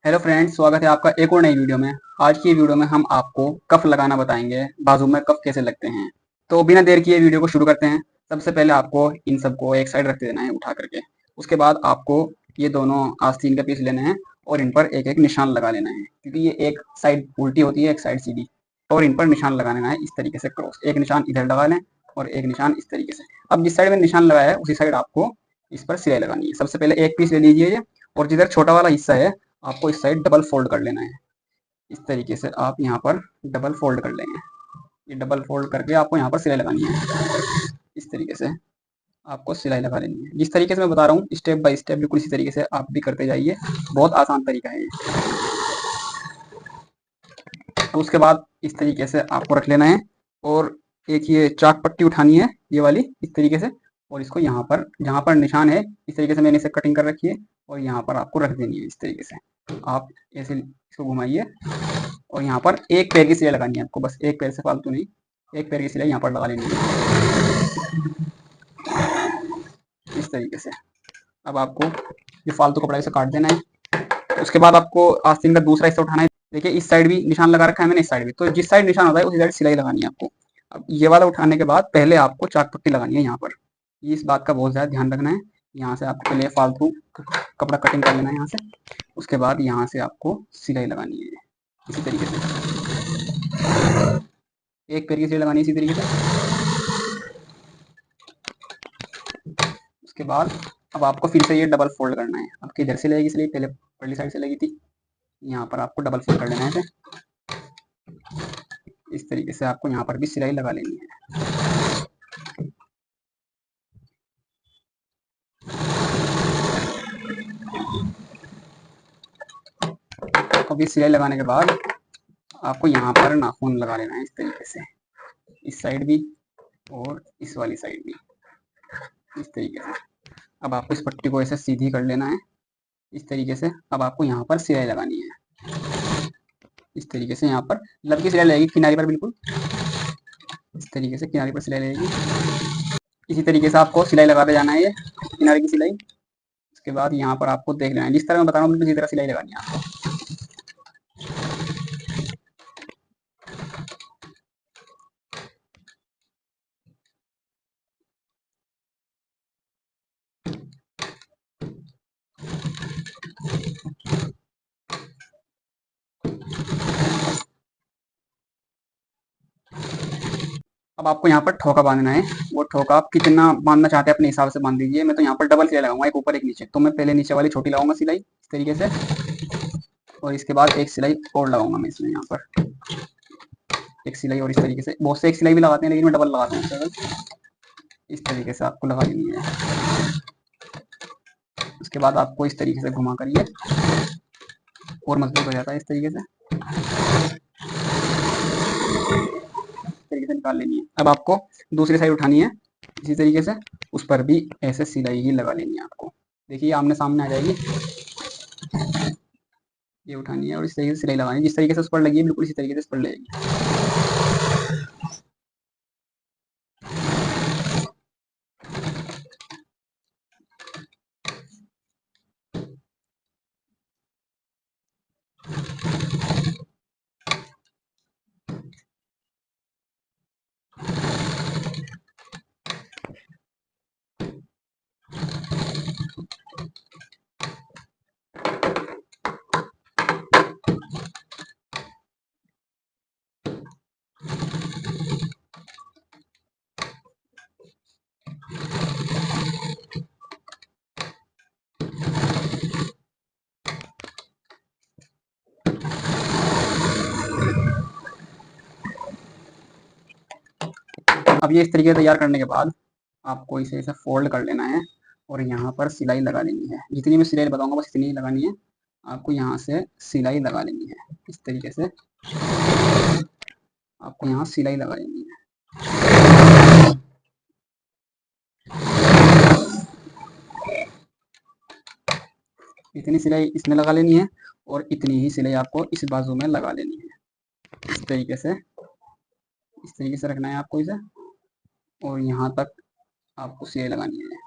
Hello friends, स्वागत है आपका एक और नई वीडियो में। आज की वीडियो में हम आपको कफ लगाना बताएंगे। बाजू में कफ कैसे लगते हैं। तो बिना देर किए वीडियो को शुरू करते हैं। सबसे पहले आपको इन सबको एक साइड रख देना है उठा करके। उसके बाद आपको ये दोनों आस्तीन के पीस लेने हैं और इन पर एक एक निशान लगा लेना है, क्योंकि ये एक साइड उल्टी होती है, एक साइड सीधी। और इन पर निशान लगा लेना है इस तरीके से क्रॉस। एक निशान इधर लगा लें और एक निशान इस तरीके से। अब जिस साइड में निशान लगाया है उसी साइड आपको इस पर सिलाई लगानी है। सबसे पहले एक पीस ले लीजिए ये, और जिधर छोटा वाला हिस्सा है आपको इस साइड डबल फोल्ड कर लेना है। इस तरीके से आप यहाँ पर डबल फोल्ड कर लेंगे। ये डबल फोल्ड करके आपको यहाँ पर सिलाई लगानी है। इस तरीके से आपको सिलाई लगा लेनी है। जिस तरीके से मैं बता रहा हूँ स्टेप बाय स्टेप बिल्कुल इसी तरीके से आप भी करते जाइए। बहुत आसान तरीका है ये। तो उसके बाद इस तरीके से आपको रख लेना है, और एक ये चाक पट्टी उठानी है ये वाली इस तरीके से, और इसको यहाँ पर जहाँ पर निशान है इस तरीके से मैंने इसे कटिंग कर रखी है, और यहाँ पर आपको रख देनी है इस तरीके से। आप ऐसे इसको घुमाइए, और यहाँ पर एक पैर की सिलाई लगानी है आपको, बस एक पैर से फालतू नहीं। एक पैर की सिलाई यहाँ पर लगा लेनी है इस तरीके से। अब आपको ये फालतू कपड़ा इसे काट देना है। उसके बाद आपको आस्तीन का दूसरा हिस्सा उठाना है। देखिए इस साइड भी निशान लगा रखा है मैंने, इस साइड भी। तो जिस साइड निशान होता है उसी साइड सिलाई लगानी है आपको। अब ये वाला उठाने के बाद पहले आपको चाक पट्टी लगानी है यहाँ पर। इस बात का बहुत ज़्यादा ध्यान रखना है। यहाँ से आपको पहले फालतू कपड़ा कटिंग कर लेना है यहाँ से। उसके बाद यहाँ से आपको सिलाई लगानी है इसी तरीके से। एक पैर की सिलाई लगानी है इसी तरीके से। उसके बाद अब आपको फिर से ये डबल फोल्ड करना है। आपकी इधर से लगेगी सिलाई, पहले पहली साइड से लगी थी। यहाँ पर आपको डबल फोल्ड कर लेना है इसे। इस तरीके से आपको यहाँ पर भी सिलाई लगा लेनी है। अब इस सिलाई लगाने के बाद आपको यहाँ पर नाखून लगा लेना है इस तरीके से, इस साइड भी और इस वाली साइड भी इस तरीके से। अब आपको इस पट्टी को ऐसे सीधी कर लेना है इस तरीके से। अब आपको यहाँ पर सिलाई लगानी है इस तरीके से। यहाँ पर लब की सिलाई लगेगी किनारे पर, बिल्कुल इस तरीके से किनारे पर सिलाई लगेगी। इसी तरीके से आपको सिलाई लगाते जाना है ये किनारे की सिलाई। उसके बाद यहाँ पर आपको देख लेना है, जिस तरह मैं बता रहा हूँ बिल्कुल इसी तरह सिलाई लगानी है आपको। अब आपको यहाँ पर ठोका बांधना है। वो ठोका आप कितना बांधना चाहते हैं अपने हिसाब से बांध दीजिए। मैं तो यहाँ पर डबल सिलाई लगाऊंगा, एक ऊपर एक नीचे। तो मैं पहले नीचे वाली छोटी लगाऊंगा सिलाई इस तरीके से, और इसके बाद एक सिलाई और लगाऊंगा मैं इसमें। यहाँ पर एक सिलाई और इस तरीके से। बहुत से एक सिलाई भी लगाते हैं लेकिन मैं डबल लगाता हूँ केवल। इस तरीके से आपको लगा लेनी है। उसके बाद आपको इस तरीके से घुमा करिए, और मजबूत हो जाता है इस तरीके से। इस तरीके से निकाल लेनी है। अब आपको दूसरी साइड उठानी है इसी तरीके से। उस पर भी ऐसे सिलाई ही लगा लेनी है आपको। देखिए आमने सामने आ जाएगी। ये उठानी है और इस तरीके से सिलाई लगानी है। जिस तरीके से उस पर लगी है बिल्कुल इसी तरीके से इस पर लगेगी। अब ये इस तरीके से तैयार करने के बाद आपको इसे ऐसे फोल्ड कर लेना है, और यहाँ पर सिलाई लगा लेनी है। जितनी मैं सिलाई बताऊंगा बस इतनी ही लगानी है। आपको यहाँ से सिलाई लगा लेनी है इस तरीके से। आपको यहाँ सिलाई लगा लेनी है। इतनी सिलाई इसमें लगा लेनी है, और इतनी ही सिलाई आपको इस बाजू में लगा लेनी है इस तरीके से। इस तरीके से रखना है आपको इसे, और यहाँ तक आपको सिलाई लगानी है।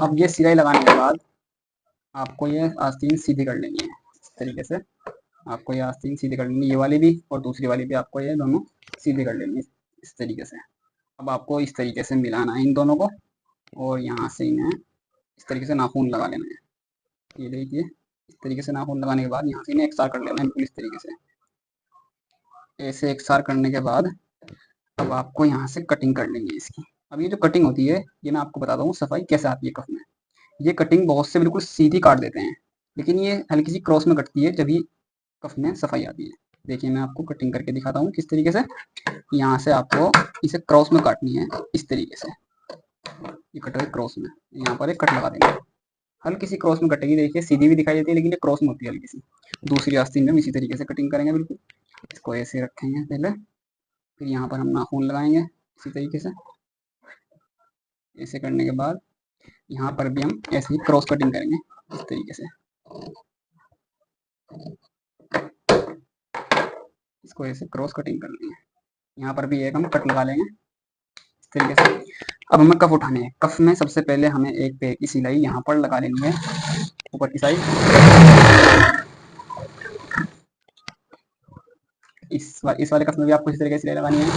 अब ये सिलाई लगाने के बाद आपको ये आस्तीन सीधी कर लेनी है इस तरीके से। आपको ये आस्तीन सीधी कर लेनी है, ये वाली भी और दूसरी वाली भी आपको ये दोनों सीधी कर लेनी है इस तरीके से। अब आपको इस तरीके से मिलाना है इन दोनों को और यहाँ से इन्हें इस तरीके से नाखून लगा लेना है। ये देखिए इस तरीके से नाखून लगाने के बाद यहाँ से इन्हें एकसार कर लेना है बिल्कुल इस तरीके से। ऐसे एकसार करने के बाद अब आपको यहाँ से कटिंग कर लेनी है इसकी। अब ये जो कटिंग होती है ये मैं आपको बताता हूँ सफाई कैसे आती है कफ में। ये कटिंग बहुत से बिल्कुल सीधी काट देते हैं, लेकिन ये हल्की सी क्रॉस में कटती है जब ये कफ में सफाई आती है। देखिए मैं आपको कटिंग करके दिखाता हूँ किस तरीके से। यहाँ से आपको इसे क्रॉस में काटनी है इस तरीके से। ये कट रही क्रॉस में, यहाँ पर एक कट लगा देंगे। हल्की सी क्रॉस में कटेगी, देखिए सीधी भी दिखाई देती है लेकिन ये क्रॉस में होती है हल्की सी। दूसरी आस्तीन में हम इसी तरीके से कटिंग करेंगे बिल्कुल। इसको ऐसे रखेंगे पहले, फिर यहाँ पर हम नाखून लगाएंगे इसी तरीके से। ऐसे करने के बाद यहाँ पर भी हम ऐसे ही क्रॉस कटिंग करेंगे इस तरीके से। इसको ऐसे क्रॉस कटिंग कर लेंगे। यहाँ पर भी एक हम कट लगा लेंगे इस तरीके से। अब हमें कफ उठाने हैं। कफ में सबसे पहले हमें एक पैर की सिलाई यहाँ पर लगा लेनी है ऊपर की साइड। इस वाले कफ में भी आपको इसी तरीके से सिलाई लगानी है।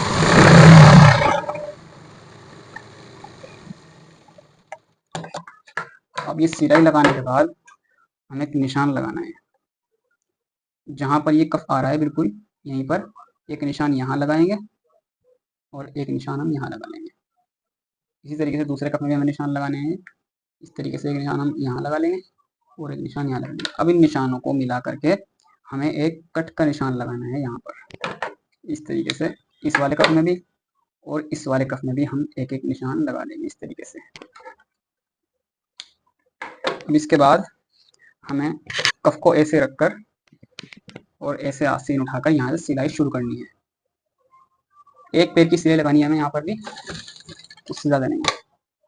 अब ये सिलाई लगाने के बाद हमें एक निशान लगाना है। जहाँ पर ये कफ आ रहा है बिल्कुल यहीं पर एक निशान यहाँ लगाएंगे और एक निशान हम यहाँ लगा लेंगे। इसी तरीके से दूसरे कप में भी हमें निशान लगाने हैं। इस तरीके से एक निशान हम यहाँ लगा लेंगे और एक निशान यहाँ लगा लेंगे। अब इन निशानों को मिला करके हमें एक कट का निशान लगाना है यहाँ पर इस तरीके से। इस वाले कप में भी और इस वाले कप में भी हम एक एक निशान लगा लेंगे इस तरीके से। अब इसके बाद हमें कफ को ऐसे रखकर और ऐसे आस्तीन उठाकर यहाँ से सिलाई शुरू करनी है। एक पैर की सिलाई लगानी है हमें यहाँ पर भी, उससे ज़्यादा नहीं।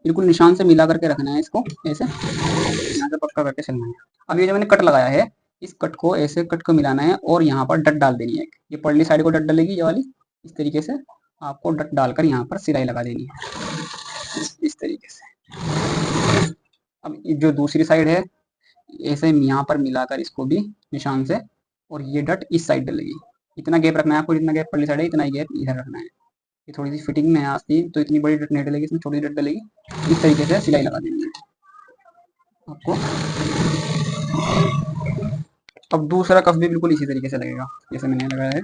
बिल्कुल निशान से मिला करके रखना है इसको, ऐसे यहाँ से पक्का करके चलना है। अब ये जो मैंने कट लगाया है इस कट को ऐसे कट को मिलाना है और यहाँ पर डट डाल देनी है। ये पल्ली साइड को डट डालेगी ये वाली, इस तरीके से आपको डट डालकर यहाँ पर सिलाई लगा देनी है इस तरीके से। अब जो दूसरी साइड है ऐसे यहाँ पर मिलाकर इसको भी निशान से, और ये डट इस साइड डलेगी। इतना गैप रखना है आपको, जितना गैप पल्ली साइड है इतना ही गैप इधर रखना है। ये थोड़ी सी फिटिंग में है आस्तीन तो इतनी बड़ी डट नहीं डलेगी, इसमें छोटी डट डलेगी। इस तरीके से सिलाई लगा देनी है आपको। अब दूसरा कफ भी बिल्कुल इसी तरीके से लगेगा जैसे मैंने लगाया है,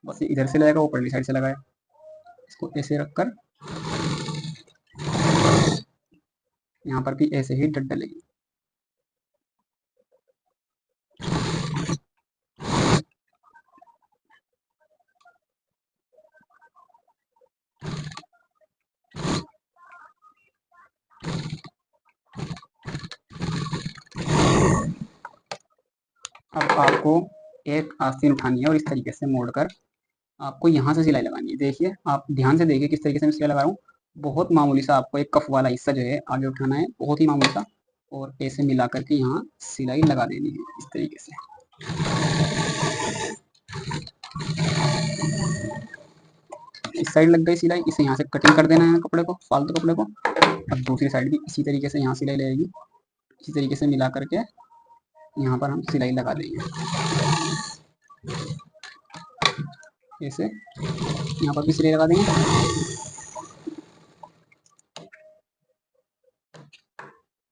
बस इधर से लगेगा, वो पल्ली साइड से लगाया। इसको ऐसे रखकर यहाँ पर भी ऐसे ही डट डलेगी। अब आपको एक आस्तीन उठानी है और इस तरीके से मोड़कर आपको यहाँ से सिलाई लगानी है। देखिए आप ध्यान से देखिए किस तरीके से मैं सिलाई लगा रहा हूँ। बहुत मामूली सा आपको एक कफ वाला हिस्सा जो है आगे उठाना है, बहुत ही मामूली सा, और ऐसे मिला करके यहाँ सिलाई लगा देनी है इस तरीके से। इस साइड लग गई सिलाई, इसे यहाँ से कटिंग कर देना है कपड़े को, फालतू कपड़े को। अब दूसरी साइड भी इसी तरीके से यहाँ सिलाई लगेगी, इसी तरीके से मिला करके यहाँ पर हम सिलाई लगा देंगे ऐसे। यहाँ पर भी सिलाई लगा देंगे।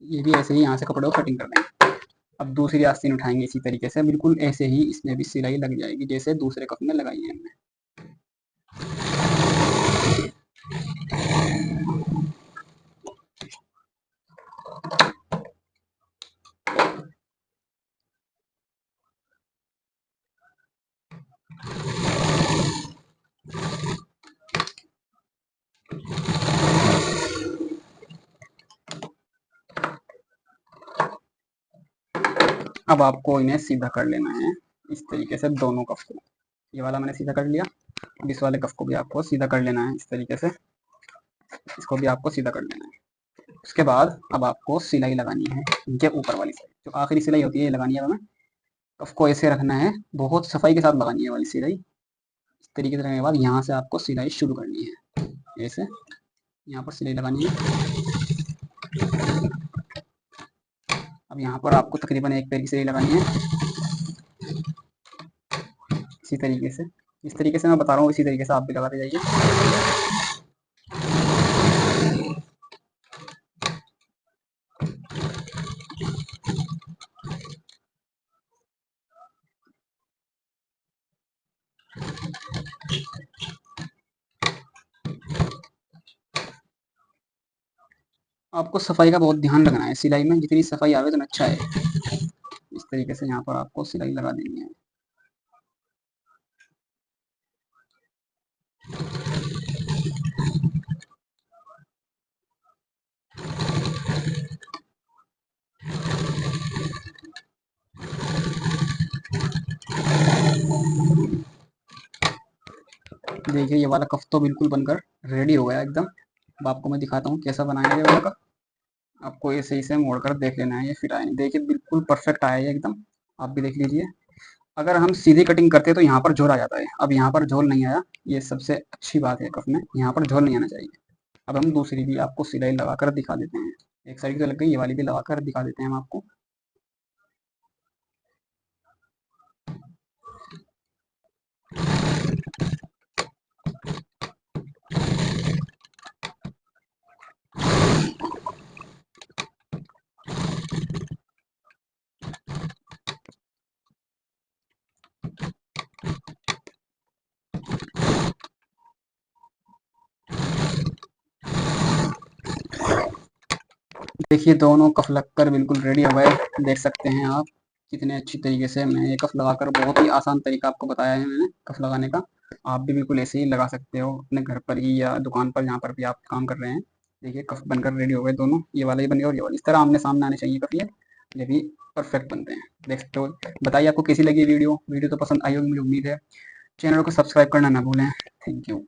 ये भी ऐसे ही यहाँ से कपड़े को कटिंग कर देंगे। अब दूसरी आस्तीन उठाएंगे इसी तरीके से, बिल्कुल ऐसे ही इसमें भी सिलाई लग जाएगी जैसे दूसरे कप में लगाई है हमने। अब आपको इन्हें सीधा कर लेना है इस तरीके से दोनों कफ को। ये वाला मैंने सीधा कर लिया, अब इस वाले कफ को भी आपको सीधा कर लेना है इस तरीके से। इसको भी आपको सीधा कर लेना है। उसके बाद अब आपको सिलाई लगानी है इनके ऊपर वाली साइड, जो आखिरी सिलाई होती है ये लगानी है हमें। कफ को ऐसे रखना है, बहुत सफाई के साथ लगानी है वाली सिलाई। इस तरीके से रखने के बाद यहाँ से आपको सिलाई शुरू करनी है, ऐसे यहाँ पर सिलाई लगानी है। अब यहाँ पर आपको तकरीबन एक पैर की सिलाई लगानी है, इसी तरीके से। इस तरीके से मैं बता रहा हूँ, इसी तरीके से आप भी लगाते जाइए। आपको सफाई का बहुत ध्यान रखना है सिलाई में, जितनी सफाई आवे उतना अच्छा है। इस तरीके से यहाँ पर आपको सिलाई लगा देनी है। देखिए ये वाला कफ तो बिल्कुल बनकर रेडी हो गया एकदम। अब आपको मैं दिखाता हूँ कैसा बनाया है ये वाला कफ। आपको ये सही से मोड़ कर देख लेना है, ये फिट आया नहीं। देखिए बिल्कुल परफेक्ट आया है एकदम, आप भी देख लीजिए। अगर हम सीधी कटिंग करते तो यहाँ पर झोल आ जाता है, अब यहाँ पर झोल नहीं आया, ये सबसे अच्छी बात है कफ में, यहाँ पर झोल नहीं आना चाहिए। अब हम दूसरी भी आपको सिलाई लगा कर दिखा देते हैं। एक साइड तो लग गई, ये वाली भी लगा कर दिखा देते हैं हम आपको। देखिए दोनों कफ लगकर बिल्कुल रेडी हो गए, देख सकते हैं आप कितने अच्छी तरीके से मैं ये कफ लगाकर, बहुत ही आसान तरीका आपको बताया है मैंने कफ लगाने का। आप भी बिल्कुल ऐसे ही लगा सकते हो अपने घर पर ही या दुकान पर, जहाँ पर भी आप काम कर रहे हैं। देखिए कफ बनकर रेडी हो गए दोनों, ये वाला ही बन गया और ये वाला। इस तरह आमने सामने आने चाहिए कफ, ये भी परफेक्ट बनते हैं, देख सकते हो। बताइए आपको कैसी लगी वीडियो। वीडियो तो पसंद आई होगी मुझे उम्मीद है। चैनल को सब्सक्राइब करना ना भूलें। Thank you.